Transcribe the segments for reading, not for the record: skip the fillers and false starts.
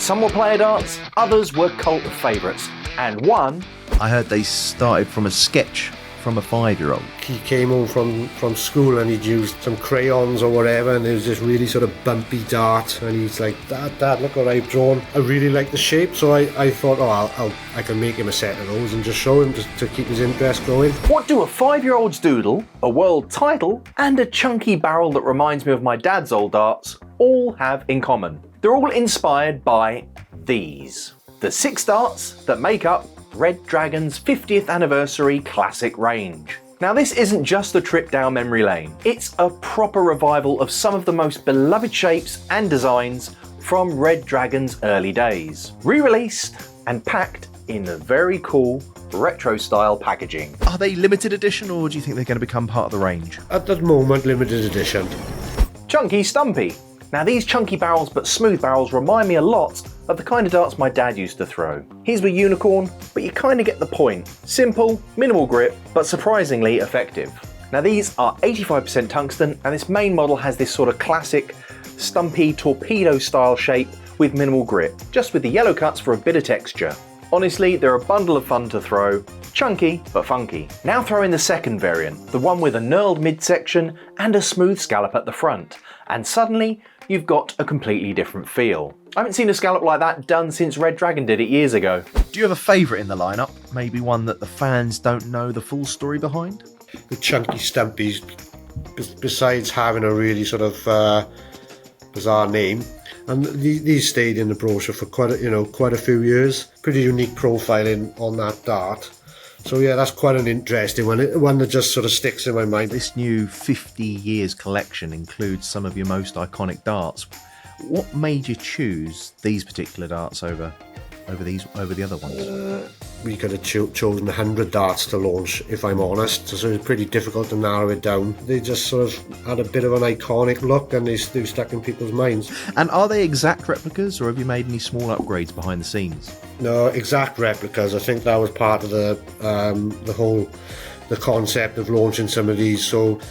Some were player darts, others were cult favourites, and one... I heard they started from a sketch from a 5-year-old. He came home from school and he'd used some crayons or whatever, and it was this really sort of bumpy dart, and he's like, Dad, look what I've drawn. I really like the shape, so I thought, I can make him a set of those and just show him just to keep his interest going. What do a 5-year-old's doodle, a world title, and a chunky barrel that reminds me of my dad's old darts all have in common? They're all inspired by these. The 6 darts that make up Red Dragon's 50th anniversary classic range. Now this isn't just a trip down memory lane, it's a proper revival of some of the most beloved shapes and designs from Red Dragon's early days. Re-released and packed in a very cool retro style packaging. Are they limited edition, or do you think they're going to become part of the range? At the moment, limited edition. Chunky Stumpy. Now these chunky barrels but smooth barrels remind me a lot of the kind of darts my dad used to throw. His were unicorn, but you kind of get the point. Simple, minimal grip, but surprisingly effective. Now these are 85% tungsten, and this main model has this sort of classic Stumpy torpedo style shape with minimal grip, just with the yellow cuts for a bit of texture. Honestly, they're a bundle of fun to throw, chunky but funky. Now throw in the second variant, the one with a knurled midsection and a smooth scallop at the front, and suddenly you've got a completely different feel. I haven't seen a scallop like that done since Red Dragon did it years ago. Do you have a favourite in the lineup? Maybe one that the fans don't know the full story behind? The chunky Stumpies, besides having a really sort of bizarre name, and these stayed in the brochure for quite a few years. Pretty unique profiling on that dart. So yeah, that's quite an interesting one that just sort of sticks in my mind. This new 50 years collection includes some of your most iconic darts. What made you choose these particular darts over the other ones? We could have chosen 100 darts to launch, if I'm honest, so it was pretty difficult to narrow it down. They just sort of had a bit of an iconic look, and they stuck in people's minds. And are they exact replicas, or have you made any small upgrades behind the scenes? No, exact replicas. I think that was part of the concept of launching some of these. So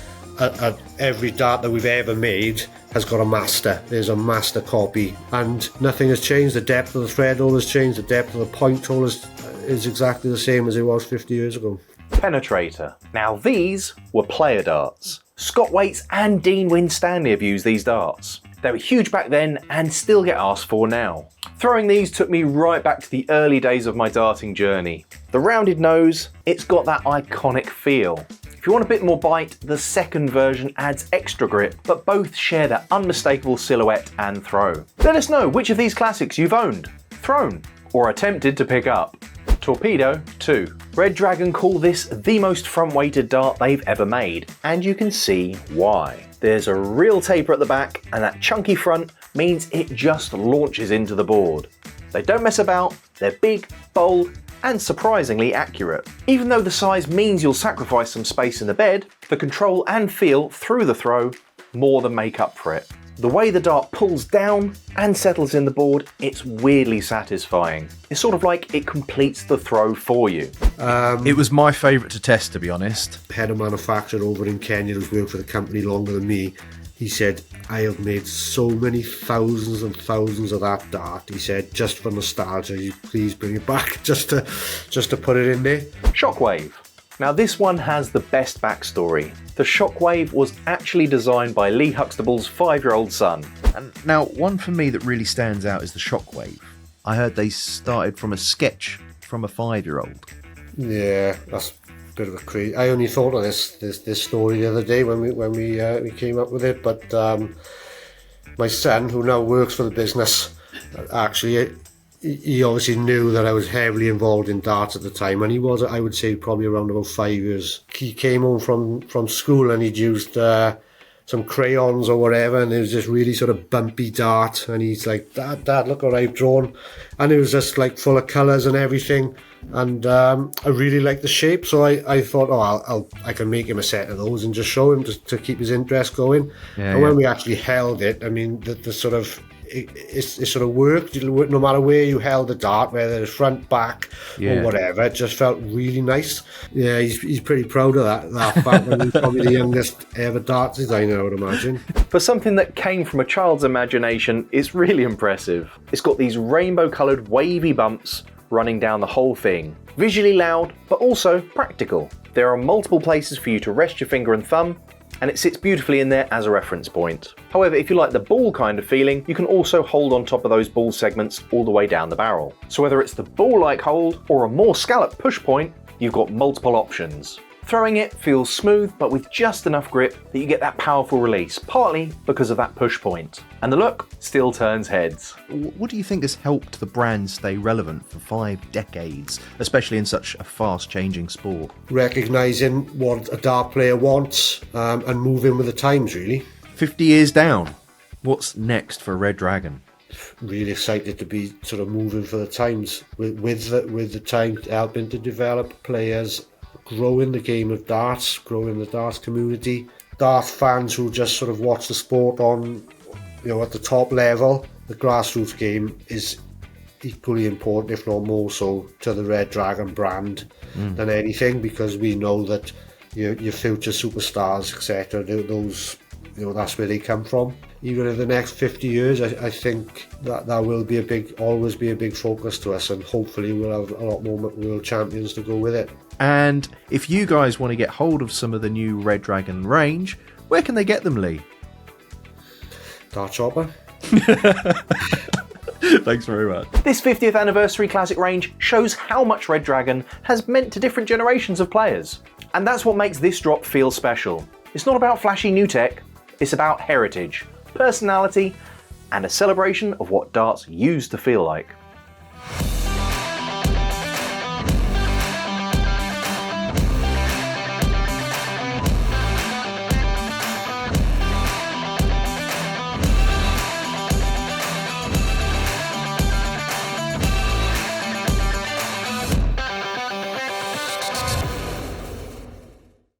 every dart that we've ever made has got a master. There's a master copy, and nothing has changed. The depth of the thread hole has changed. The depth of the point hole is exactly the same as it was 50 years ago. Penetrator. Now these were player darts. Scott Waits and Dean Winstanley have used these darts. They were huge back then and still get asked for now. Throwing these took me right back to the early days of my darting journey. The rounded nose, it's got that iconic feel. If you want a bit more bite, the second version adds extra grip, but both share that unmistakable silhouette and throw. Let us know which of these classics you've owned, thrown, or attempted to pick up. Torpedo Two. Red Dragon call this the most front-weighted dart they've ever made, and you can see why. There's a real taper at the back, and that chunky front means it just launches into the board. They don't mess about, they're big, bold, and surprisingly accurate. Even though the size means you'll sacrifice some space in the bed, the control and feel through the throw more than make up for it. The way the dart pulls down and settles in the board, it's weirdly satisfying. It's sort of like it completes the throw for you. It was my favourite to test, to be honest. Head of manufacturer over in Kenya who's worked for the company longer than me, he said, I have made so many thousands and thousands of that dart. He said, just for nostalgia, you please bring it back just to put it in there. Shockwave. Now this one has the best backstory. The Shockwave was actually designed by Lee Huxtable's 5-year-old son. And now, one for me that really stands out is the Shockwave. I heard they started from a sketch from a 5-year-old. Yeah, that's a bit of a crazy. I only thought of this story the other day when we came up with it. But my son, who now works for the business, actually, he obviously knew that I was heavily involved in darts at the time, and he was, I would say, probably around about 5 years. He came home from school and he'd used some crayons or whatever, and it was this really sort of bumpy dart, and he's like, Dad, look what I've drawn. And it was just like full of colours and everything, and I really liked the shape, so I thought, I can make him a set of those and just show him to keep his interest going. And when we actually held it, I mean, the sort of it sort of worked. No matter where you held the dart, whether it's front, back, or whatever, it just felt really nice. Yeah, he's pretty proud of that fact. And he's probably the youngest ever dart designer, I would imagine. For something that came from a child's imagination, it's really impressive. It's got these rainbow-coloured wavy bumps running down the whole thing. Visually loud, but also practical. There are multiple places for you to rest your finger and thumb, and it sits beautifully in there as a reference point. However, if you like the ball kind of feeling, you can also hold on top of those ball segments all the way down the barrel. So whether it's the ball-like hold or a more scalloped push point, you've got multiple options. Throwing it feels smooth, but with just enough grip that you get that powerful release, partly because of that push point. And the look still turns heads. What do you think has helped the brand stay relevant for 5 decades, especially in such a fast-changing sport? Recognising what a dart player wants and moving with the times, really. 50 years down, what's next for Red Dragon? Really excited to be sort of moving for the times, with the time, helping to develop players, growing the game of darts, growing the darts community. Dart fans who just sort of watch the sport on, at the top level. The grassroots game is equally important, if not more so, to the Red Dragon brand than anything, because we know that your future superstars, etc., those, that's where they come from. Even in the next 50 years, I think that will be always be a big focus to us, and hopefully we'll have a lot more world champions to go with it. And if you guys want to get hold of some of the new Red Dragon range, where can they get them, Lee? Dartshopper. Thanks very much. This 50th anniversary classic range shows how much Red Dragon has meant to different generations of players. And that's what makes this drop feel special. It's not about flashy new tech, it's about heritage, personality, and a celebration of what darts used to feel like.